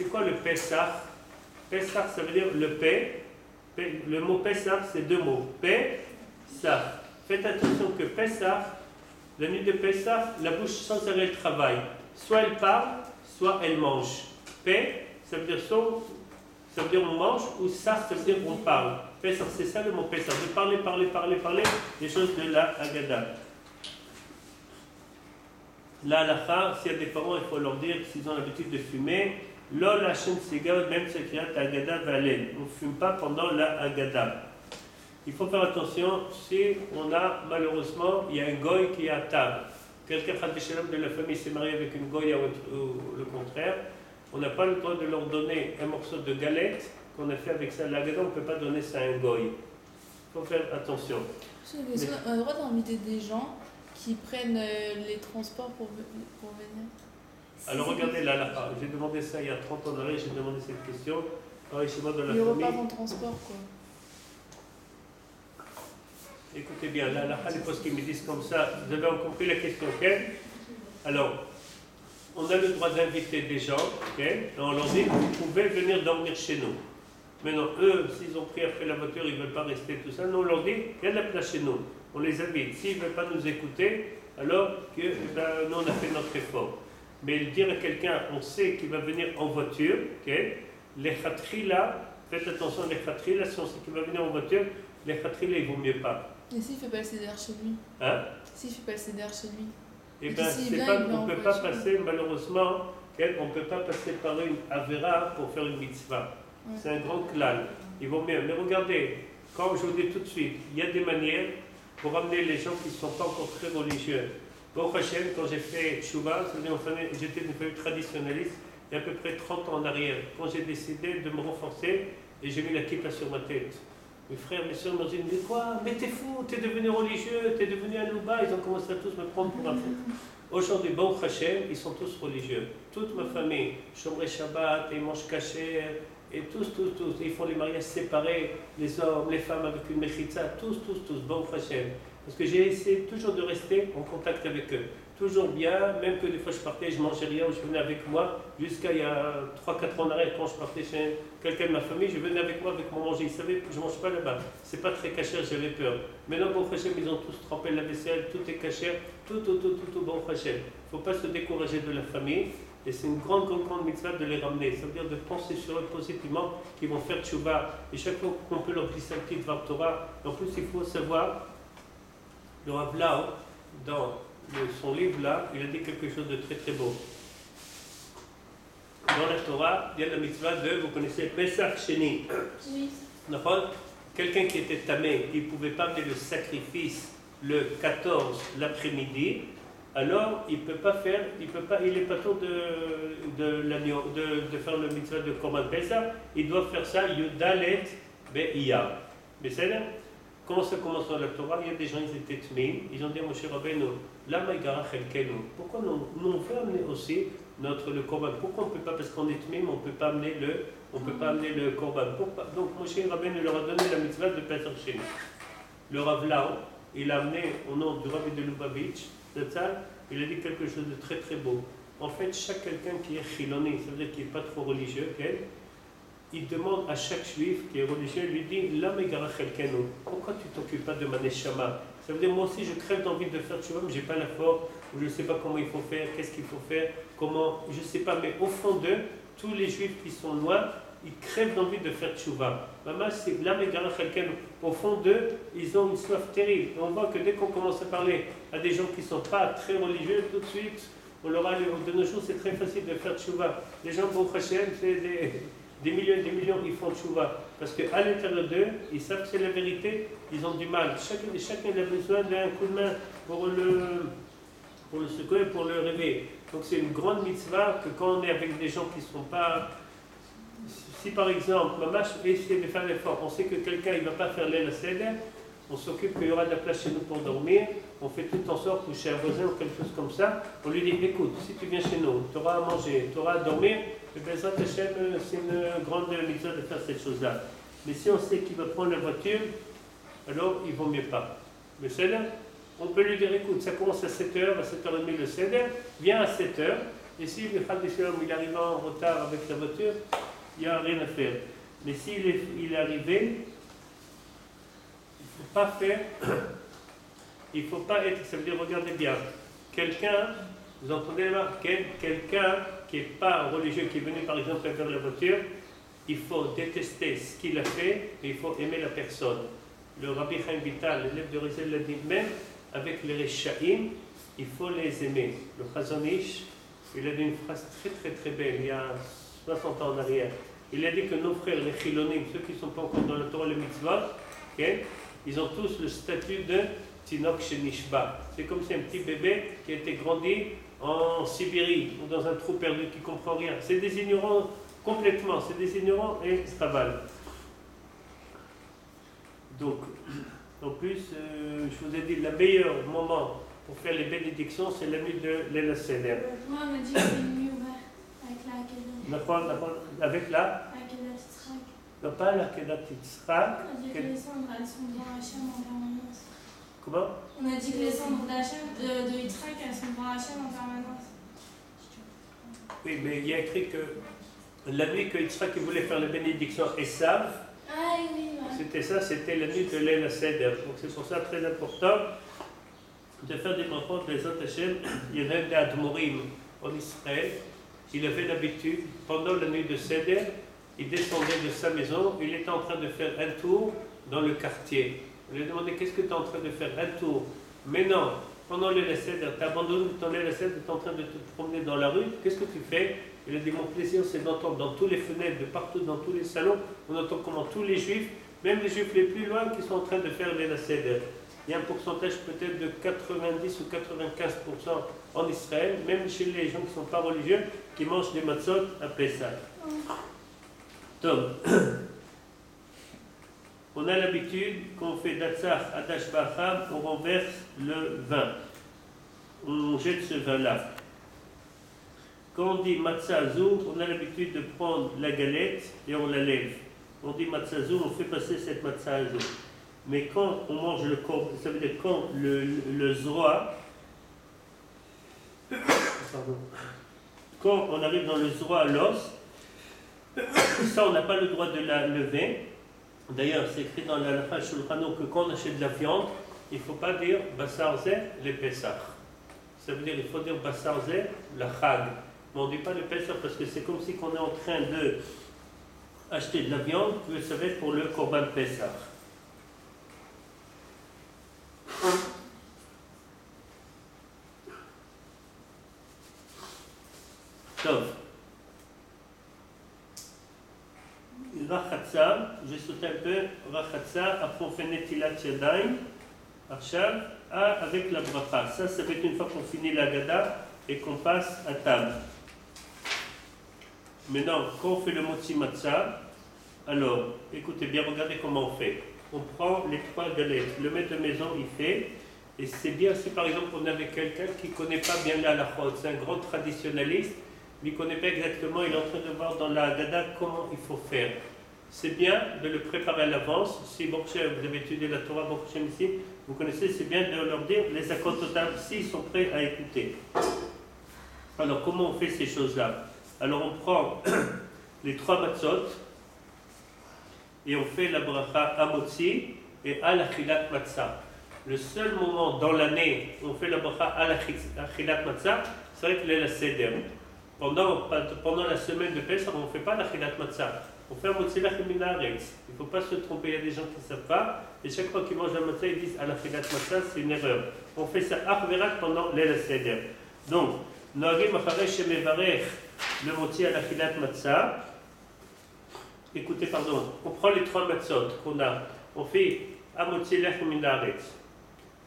c'est quoi le Pessah? Pessah, ça veut dire le paix. Le mot Pessah, c'est deux mots. Pessah. Faites attention que Pessah, la nuit de Pessah, la bouche sans arrêt elle travaille. Soit elle parle, soit elle mange. Paix, ça veut dire ça veut dire on mange, ou ça veut dire on parle. Pessah, c'est ça le mot Pessah. De parler des choses de la Haggadah. La halakha, s'il y a des parents, il faut leur dire s'ils ont l'habitude de fumer. Lol Hashem Sigav, même Sekriat Haggadah Valen. On ne fume pas pendant la Haggadah. Il faut faire attention si on a, malheureusement, il y a un goy qui est à table. Quelqu'un de la famille s'est marié avec une goya ou le contraire. On n'a pas le droit de leur donner un morceau de galette qu'on a fait avec ça. La Haggadah, on ne peut pas donner ça à un goy. Il faut faire attention. Est-ce qu'on a le droit d'inviter des gens qui prennent les transports pour venir? Alors regardez là, j'ai demandé ça il y a 30 ans d'arrêt, j'ai demandé cette question. Pareil chez moi dans la famille. Les repas en transport, quoi. Écoutez bien, là, les postes qui me disent comme ça, vous avez compris la question, ok? Alors, on a le droit d'inviter des gens, ok? Et on leur dit, vous pouvez venir dormir chez nous. Maintenant, eux, s'ils ont pris après la voiture, ils ne veulent pas rester, tout ça. Nous, on leur dit, il y a de la place chez nous. On les invite. S'ils ne veulent pas nous écouter, alors que, nous, on a fait notre effort. Mais dire à quelqu'un, on sait qu'il va venir en voiture, ok? Les khatrila, faites attention, les khatrila, si on sait qu'il va venir en voiture, les khatrila, il vaut mieux pas. Et s'il ne fait pas le CDR chez lui? Hein? S'il ne fait pas le CDR chez lui? Eh bien, on ne peut pas passer, malheureusement, on ne peut pas passer par une Avera pour faire une mitzvah. Ouais. C'est un grand klal. Il vaut mieux. Mais regardez, comme je vous dis tout de suite, il y a des manières pour amener les gens qui ne sont pas encore très religieux. Bon, Hachem, quand j'ai fait Tchouva, j'étais une famille traditionnaliste, il y a à peu près 30 ans en arrière, quand j'ai décidé de me renforcer et j'ai mis la kippa sur ma tête. Mes frères, mes soeurs m'ont dit, mais quoi? Mais t'es fou, t'es devenu religieux, t'es devenu un louba. Ils ont commencé à tous me prendre pour un fou. Aujourd'hui, bon Hachem, ils sont tous religieux. Toute ma famille, Shomrei Shabbat, ils mangent kasher, et tous. Ils font les mariages séparés, les hommes, les femmes avec une mechitza, tous, bon Hachem. Parce que j'ai essayé toujours de rester en contact avec eux. Toujours bien, même que des fois je partais, je mangeais rien, ou je venais avec moi, jusqu'à il y a 3-4 ans en arrière, quand je partais chez quelqu'un de ma famille, je venais avec moi avec mon manger. Ils savaient que je ne mange pas là-bas. C'est pas très cachère, j'avais peur. Maintenant, bon Hachem, ils ont tous trempé la vaisselle, tout est cachère, tout, bon Hachem. Il ne faut pas se décourager de la famille. Et c'est une grande mitzvah de les ramener. Ça veut dire de penser sur eux positivement, qu'ils vont faire tchouva. Et chaque fois qu'on peut leur glisser un petit Dvar Torah, en plus il faut savoir, le Rav Lau, dans son livre là, il a dit quelque chose de très très beau. Dans la Torah, il y a la mitzvah de, vous connaissez, Pesach Sheni. Oui. Quelqu'un qui était tamé, il ne pouvait pas amener le sacrifice le 14 l'après-midi, alors il n'est pas de l'agneau, de faire le mitzvah de Korban Pesach, il doit faire ça Yudalet Be'iyar. Mais c'est là. Comment ça commence dans la Torah? Il y a des gens, ils étaient tmim, ils ont dit à Moshe Rabbeinu, lama igara chelkenu. Pourquoi nous on veut amener aussi le korban? Pourquoi on ne peut pas? Parce qu'on est tmim, on ne peut pas amener le korban. Donc Moshe Rabbeinu leur a donné la mitzvah de Pesach Sheni. Le Rav Lau, il a amené au nom du Rabbi de Lubavitch, il a dit quelque chose de très très beau. En fait, chaque quelqu'un qui est chiloni, ça veut dire qui n'est pas trop religieux, il demande à chaque juif qui est religieux, il lui dit, pourquoi tu ne t'occupes pas de ma neshama? Ça veut dire, moi aussi je crève d'envie de faire tchouva, mais je n'ai pas la force, ou je ne sais pas comment il faut faire, qu'est-ce qu'il faut faire, comment, je ne sais pas, mais au fond d'eux, tous les juifs qui sont noirs, ils crèvent d'envie de faire tchouva. Maman, c'est au fond d'eux, ils ont une soif terrible. Et on voit que dès qu'on commence à parler à des gens qui ne sont pas très religieux, tout de suite, on leur a, de nos jours, c'est très facile de faire tchouva. Les gens, pour Hachem, c'est des millions, ils font tchouva. Parce qu'à l'intérieur d'eux, ils savent que c'est la vérité, ils ont du mal. Chacun a besoin d'un coup de main pour le secouer, pour le réveiller. Donc c'est une grande mitzvah que quand on est avec des gens qui ne sont pas... Si par exemple, maman essaie de faire l'effort, on sait que quelqu'un ne va pas faire l'aile à seder, on s'occupe qu'il y aura de la place chez nous pour dormir, on fait tout en sorte, ou chez un voisin ou quelque chose comme ça, on lui dit, écoute, si tu viens chez nous, tu auras à manger, tu auras à dormir, et bien ça, c'est une grande mitzvah de faire cette chose-là. Mais si on sait qu'il va prendre la voiture, alors il ne vaut mieux pas. Le seder, on peut lui dire, écoute, ça commence à 7h, à 7h30 le seder, viens à 7h, Et si le Chal Shalom il arrive en retard avec la voiture, il n'y a rien à faire. Mais s'il est arrivé, il ne faut pas faire, il ne faut pas être, ça veut dire, regardez bien, quelqu'un, vous entendez là, quelqu'un qui n'est pas religieux, qui est venu par exemple vers la voiture, il faut détester ce qu'il a fait, et il faut aimer la personne. Le Rabbi Chaim Vital, l'élève de Rizel, l'a dit, même avec les Rechaim, il faut les aimer. Le Chazon Ish, il a dit une phrase très très très belle, il y a 60 ans en arrière. Il a dit que nos frères, les Chilonim, ceux qui ne sont pas encore dans la Torah, les mitzvot, okay, ils ont tous le statut de Tinok Shenishba. C'est comme si un petit bébé qui a été grandi en Sibérie ou dans un trou perdu qui ne comprend rien. C'est des ignorants complètement, c'est des ignorants et staval. Donc, en plus, je vous ai dit, le meilleur moment pour faire les bénédictions, c'est la nuit de Leila Seder. Moi, on m'a dit que c'était mieux ouvert avec la Akedah. Avec la Akedah Tzrak. Non, pas la Kedat Yitzhak. On a dit que les cendres, elles sont dans Hachem en permanence. Comment? On a dit que les cendres de Yitzhak, elles sont dans Hachem en permanence. Oui, mais il y a écrit que la nuit que Yitzhak voulait faire la bénédiction Esav, Ah oui, ouais. c'était ça, c'était la nuit de Leila Seder. Donc c'est pour ça très important de faire des rencontres des autres Hachem. Il y en a un des Admorim en Israël. Il avait l'habitude, pendant la nuit de Seder, il descendait de sa maison, il était en train de faire un tour dans le quartier. On lui a demandé, qu'est-ce que tu es en train de faire? Un tour. Mais non, pendant Leila Seder, tu abandonnes ton Leila Seder, tu es en train de te promener dans la rue, qu'est-ce que tu fais? Il a dit, mon plaisir, c'est d'entendre dans tous les fenêtres, de partout, dans tous les salons, on entend comment tous les juifs, même les juifs les plus loin, qui sont en train de faire Leila Seder. Il y a un pourcentage peut-être de 90 ou 95% en Israël, même chez les gens qui ne sont pas religieux, qui mangent des matzot à Pessah. Donc, on a l'habitude, quand on fait Datsach, Adash Bacham, on renverse le vin. On jette ce vin-là. Quand on dit Matzazou, on a l'habitude de prendre la galette et on la lève. On dit Matzazou, on fait passer cette Matzazou. Mais quand on mange le corps, ça veut dire quand le zroa, pardon, quand on arrive dans le zroa à l'os, ça on n'a pas le droit de la lever. D'ailleurs, c'est écrit dans la Lacha Shulchan Aruch que quand on achète de la viande, il ne faut pas dire Basar Zeh le Pessah. Ça veut dire il faut dire Basar Zeh la Chag. Mais on ne dit pas le Pessah parce que c'est comme si on est en train de acheter de la viande, que ça va être pour le Korban Pessah. Donc, Rachatza, je saute un peu, Rachatza, après on fait Netilat Yadayim, Arshav, avec la bracha. Ça va être une fois qu'on finit la Gada et qu'on passe à table. Maintenant, quand on fait le Motzi Matzah, alors, écoutez bien, regardez comment on fait. On prend les 3 galettes, le maître de maison il fait, et c'est bien si par exemple on avait quelqu'un qui ne connaît pas bien la halachot, c'est un grand traditionnaliste, il ne connaît pas exactement, il est en train de voir dans la Haggadah comment il faut faire. C'est bien de le préparer à l'avance. Si vous avez étudié la Torah ici, vous connaissez, c'est bien de leur dire les accords total s'ils sont prêts à écouter. Alors comment on fait ces choses-là? Alors on prend les 3 matzot et on fait la bracha Amotzi et Al-Achilat Matzah. Le seul moment dans l'année où on fait la bracha Al-Achilat Matzah, c'est vrai que c'est la Seder. Pendant la semaine de Pessah, on ne fait pas l'Achilat Matzah. On fait Amotzi Lachem Min Haaretz. Il ne faut pas se tromper, il y a des gens qui ne savent pas. Et chaque fois qu'ils mangent la matzah, ils disent Al-Achilat Matzah, c'est une erreur. On fait ça Achverak pendant la Seder. Donc, Noagim Acharei Shemevarech le Motzi Al-Achilat Matzah. Écoutez, pardon, on prend les 3 matzot qu'on a, on fait Amotzi Lachem Min Haaretz.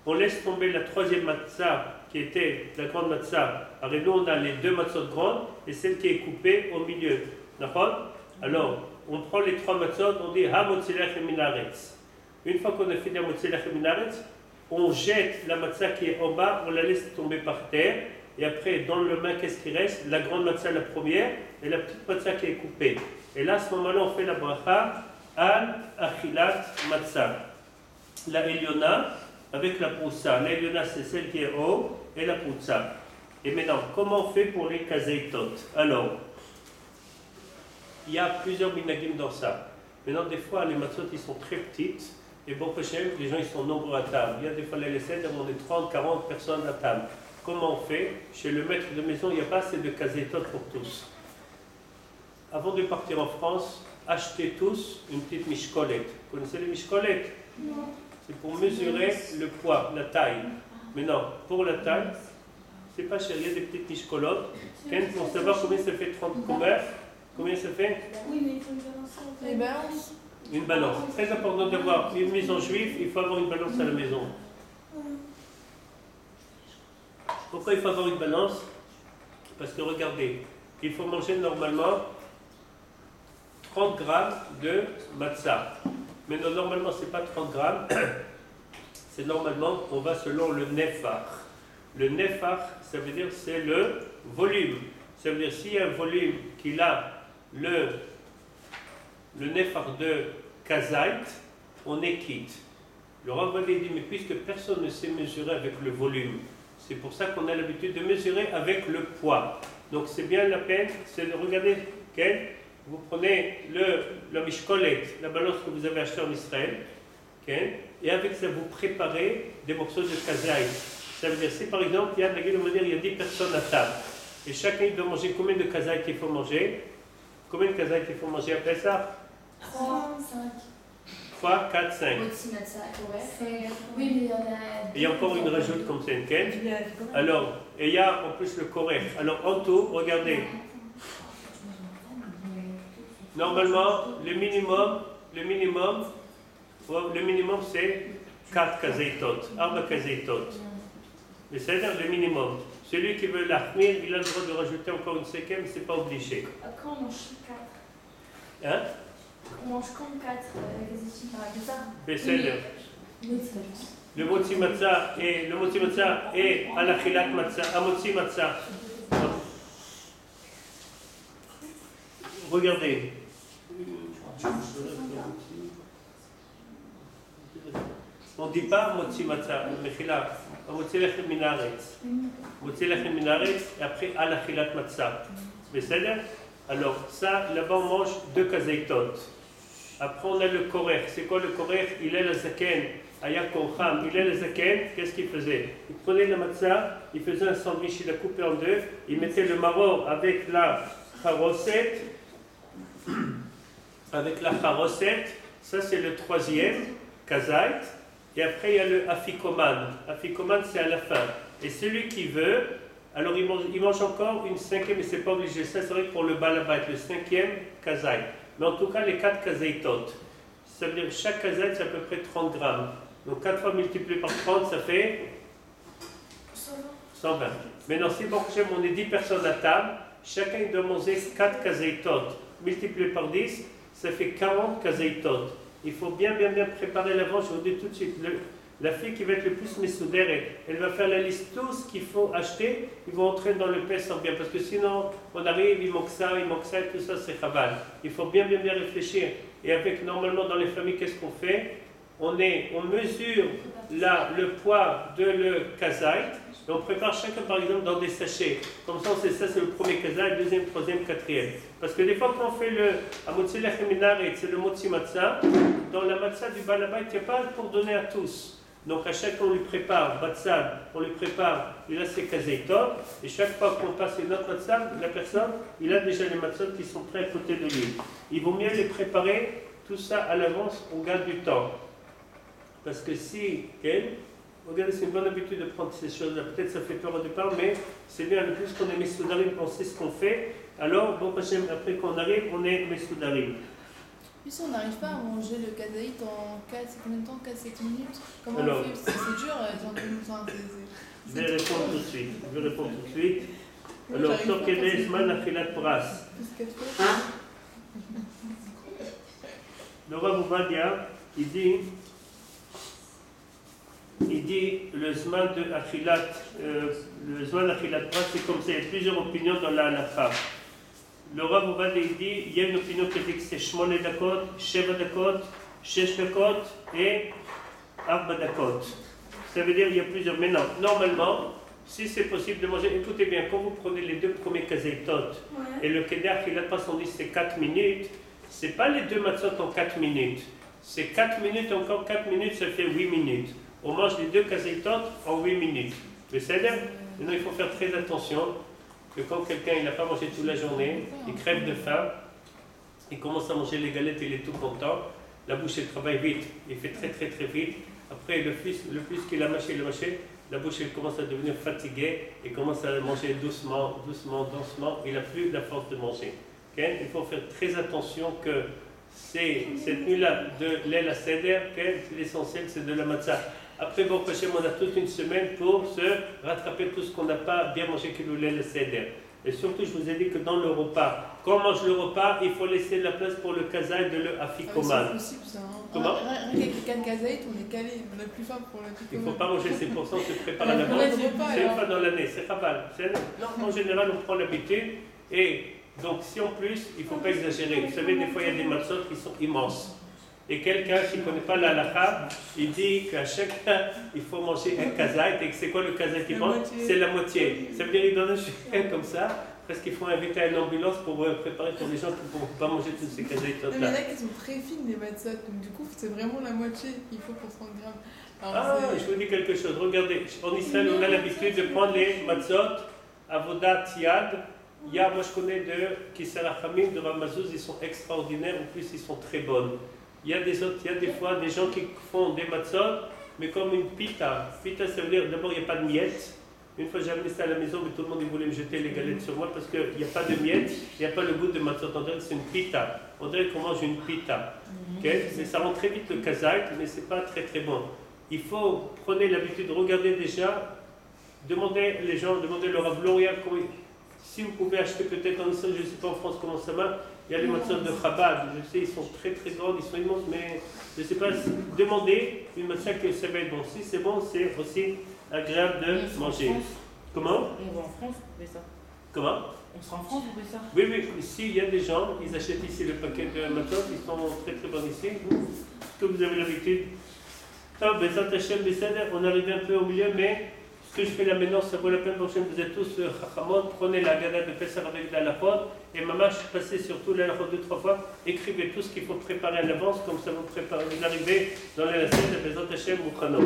On laisse tomber la 3e matzah qui était la grande matzah. Alors nous on a les 2 matzot grandes et celle qui est coupée au milieu. D'accord? Alors, on prend les 3 matzot, on dit Hamotzi Lachem Min Haaretz. Une fois qu'on a fini Hamotzi Lachem Min Haaretz, on jette la matzah qui est en bas, on la laisse tomber par terre. Et après, dans le main, qu'est-ce qui reste? La grande matzah, la première, et la petite matzah qui est coupée. Et là, à ce moment-là, on fait la bracha Al-Achilat Matzah. La Eliona avec la Proussa. La Eliona, c'est celle qui est haut, et la Proussa. Et maintenant, comment on fait pour les kazeitot? Alors, il y a plusieurs minagim dans ça. Maintenant, des fois, les matzot, ils sont très petites. Et bon, les gens, ils sont nombreux à table. Il y a des fois, les seder, on est 30, 40 personnes à table. Comment on fait? Chez le maître de maison, il n'y a pas assez de kazeitot pour tous. Avant de partir en France, achetez tous une petite mishkolette. Vous connaissez les mishkolettes? Non. C'est pour mesurer le poids, la taille. Mais non, pour la taille, c'est pas cher. Il y a des petites mishkolotes. Pour savoir combien ça fait 30 couverts, combien ça fait? Oui, mais il faut une balance. Les balances. Une balance. Très important d'avoir une maison juive, il faut avoir une balance à la maison. Pourquoi il faut avoir une balance? Parce que regardez, il faut manger normalement 30 grammes de matzah. Mais non, normalement, ce n'est pas 30 grammes. C'est normalement, on va selon le nefar. Le nefar, ça veut dire c'est le volume. Ça veut dire s'il y a un volume qui a le nefar de kazait, on est quitte. Le Rav avait dit, mais puisque personne ne sait mesurer avec le volume, c'est pour ça qu'on a l'habitude de mesurer avec le poids. Donc c'est bien la peine, c'est de regarder quel. Vous prenez la mishkolette, la balance que vous avez achetée en Israël, okay, et avec ça, vous préparez des morceaux de kazaï. Ça veut dire, si par exemple, il y a 10 personnes à table, et chacun doit manger combien de kazaï qu'il faut manger? Combien de kazaï qu'il faut manger après ça? 3, 5. 3, 4, 5. Oui, mais il y en a. Et il y a encore une rajoute comme c'est une ken. Alors, et il y a en plus le korech. Alors, en tout, regardez. Normalement, le minimum c'est 4 kazeitot, 4 kazeitot. Mais c'est-à-dire le minimum. Celui qui veut l'achmir, il a le droit de rajouter encore une cinquième, c'est pas obligé. Quand on mange 4? Hein? On mange comme 4 kazeitim par exemple. Mais c'est le motzi matzah et à l'achilat matzah, à motzi matzah. Regardez. On ne dit pas motzi matzah, mechila, motzi lechem minaretz. Motzi lechem minaretz et après à l'achilat matzah. Mais c'est-à-dire, alors ça, là-bas on mange 2 kazeitot. Après on a le korech. C'est quoi le korech? Il est le zaken. Aya Korcham, il est le zaken. Qu'est-ce qu'il faisait? Il prenait la matzah, il faisait un sandwich, il l'a coupé en deux, il mettait le maror avec la charosette. Avec la charosette, ça c'est le 3e, kazait. Et après il y a le afikoman. Afikoman c'est à la fin. Et celui qui veut, alors il mange encore une 5e, mais c'est pas obligé. Ça c'est vrai pour le balabait, le 5e kazait. Mais en tout cas, les 4 kazeitot, ça veut dire que chaque kazait, c'est à peu près 30 grammes. Donc 4 fois multiplié par 30, ça fait 120. Maintenant, si bon, on est 10 personnes à table, chacun doit manger 4 kazeitot. Multiplié par 10, ça fait 40 kazeitot. Il faut bien préparer l'avance. Je vous dis tout de suite, la fille qui va être le plus messoudère, elle va faire la liste, tout ce qu'il faut acheter, ils vont entrer dans le Pessah bien, parce que sinon, on arrive, il manque ça, et tout ça, c'est chaval. Il faut bien réfléchir. Et avec, normalement, dans les familles, qu'est-ce qu'on fait? On mesure le poids de le kazait, et on prépare chacun, par exemple, dans des sachets. Comme ça, on sait ça, c'est le premier kazait, deuxième, troisième, quatrième. Parce que des fois, quand on fait le amotzi lechem minaret, c'est le motzi matzah, dans la matzah du balabait, il n'y a pas pour donner à tous. Donc à chaque fois on lui prépare, batzad, on lui prépare, il a ses kazeitot, et chaque fois qu'on passe une autre batzad, la personne, il a déjà les matzad qui sont prêts à côté de lui. Il vaut mieux les préparer, tout ça à l'avance, on gagne du temps. Parce que si, regardez, c'est une bonne habitude de prendre ces choses-là, peut-être ça fait peur au départ, mais c'est bien, le plus qu'on est mesoudarim, on sait ce qu'on fait, alors, bon, après qu'on arrive, on est mesoudarim. Puis si on n'arrive pas à manger le kazaït en 4, c'est combien de temps? 4-7 minutes? Comment alors, on fait? C'est dur, je vais répondre tout de suite. Alors, Torkedes man achilat pras. Le Rav Ovadia, il dit le zman de achilat, pras, c'est comme ça, il y a plusieurs opinions dans la halacha. Le Rav Ovadia dit, il y a une opinion qui dit que c'est 8 dakot, 7 dakot, 6 dakot et 4 dakot. Ça veut dire qu'il y a plusieurs. Maintenant, normalement, Si c'est possible de manger, écoutez bien, quand vous prenez les 2 premiers kazeitot et le keder qui a 310, c'est 4 minutes, c'est pas les 2 matzot en 4 minutes. C'est 4 minutes, encore 4 minutes, ça fait 8 minutes. On mange les 2 kazeitot en 8 minutes. Vous savez? Maintenant, il faut faire très attention que quand quelqu'un n'a pas mangé toute la journée, il crève de faim, il commence à manger les galettes, il est tout content, la bouche elle travaille vite, il fait très très très vite. Après, le plus qu'il a mâché, la bouche elle commence à devenir fatiguée et commence à manger doucement, il n'a plus la force de manger. Okay? Il faut faire très attention que cette nuit-là de l'aile à seder, l'essentiel c'est de la matzah. Après, bon, on a toute une semaine pour se rattraper tout ce qu'on n'a pas bien mangé que le lait seder. Et surtout, je vous ai dit que dans le repas, quand on mange le repas, il faut laisser la place pour le kazaï de le afikoman. C'est possible ça. Comment? Rien qu'avec 4 kazaït, on est calé, on a plus faim pour le afikoman. Il ne faut pas manger, c'est pour ça qu'on se prépare à l'avance. C'est une fois dans l'année, c'est rabal. Non, en général, on prend l'habitude. Et donc, si en plus, il ne faut pas exagérer. Vous savez, des fois, il y a des matzot qui sont immenses. Et quelqu'un qui ne connaît pas la halakha, il dit qu'à chaque fois, il faut manger un kazaït. Et c'est quoi le kazaït qu'il mange? C'est la moitié. Ça veut dire qu'il donne un chèque comme ça. Presque qu'il faut inviter une ambulance pour préparer pour les gens qui ne pourront pas manger tous ces kazaïts-là. Il y en a qui sont très fines, les matzot. Donc du coup, c'est vraiment la moitié qu'il faut pour 100 grammes. Alors, je vous dis quelque chose. Regardez, en Israël, on a l'habitude de prendre les matzot, avodat, yad. Moi, je connais de Kisarachamim, de Ramazouz, ils sont extraordinaires. En plus, ils sont très bonnes. Il y a des fois des gens qui font des matzot, mais comme une pita. Pita, ça veut dire d'abord il n'y a pas de miettes. Une fois j'ai amené ça à la maison, mais tout le monde voulait me jeter les galettes sur moi parce qu'il n'y a pas de miettes, il n'y a pas le goût de matzot. On dirait que c'est une pita. On dirait qu'on mange une pita. Okay? Mais ça rend très vite le kazaït, mais ce n'est pas très très bon. Il faut prendre l'habitude de regarder déjà, demander les gens, demander leur à Gloria, si vous pouvez acheter peut-être en Israël, je ne sais pas en France comment ça marche. Il y a les matzot de Chabad, je sais, ils sont très très grands, ils sont immenses, mais je ne sais pas, demandez une matzah que ça va être bon. Si c'est bon, c'est aussi agréable de manger. Comment? On va en France, on fait ça. Comment? On sera en France, on fait ça. Oui, ici, il y a des gens, ils achètent ici le paquet de matzot, ils sont très très bons ici. Est-ce que vous avez l'habitude? On arrive un peu au milieu, mais ce que je fais là maintenant, ça vaut la peine pour vous êtes tous chachamot, prenez la gada de Pessah avec la halachot, et mamash, passez surtout la halachot 2-3 fois, écrivez tout ce qu'il faut préparer à l'avance, comme ça vous arrivez dans la scène de Bezat Hashem ou Chano.